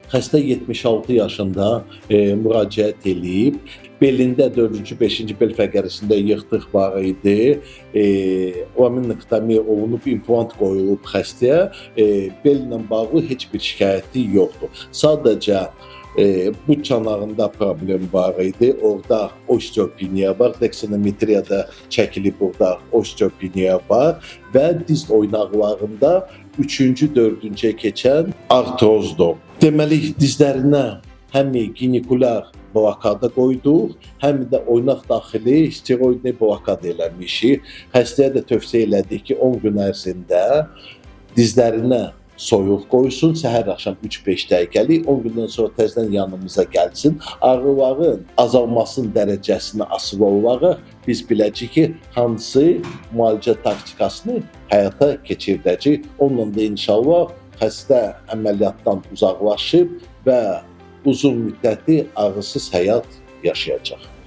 Xəstə 76 yaşında müraciət edib. Belində 4-cü, 5-ci bel fəqərisində yırtıq var idi. Laminektomiya olunub, implant qoyulub xəstəyə. Bellə bağlı heç bir şikayəti yoxdur. Sadəcə bu çanağında problem var idi. Orada osteopeniya var. Deksinometriyada çəkilib orada osteopeniya var və diz oynaqlarında 3-cü, 4-cüyə keçən artrozdur. Deməli, dizlərinə həm ginekulyar blokada qoyduq, həm də oynaq daxili steroidli blokada eləmişik. Xəstəyə də tövsiyə elədik ki, 10 gün ərzində dizlərinə soyuq qoysun, səhər-axşam 3-5 dəqiqəlik, 10 gündən sonra təzədən yanımıza gəlsin. Ağrıların azalmasının dərəcəsinə asılı olaraq biz biləcəyik ki, hansı müalicə taktikasını həyata keçirdəcək. Onunla da inşallah xəstə əməliyyatdan uzaqlaşıb və uzun müddətli ağrısız həyat yaşayacaq.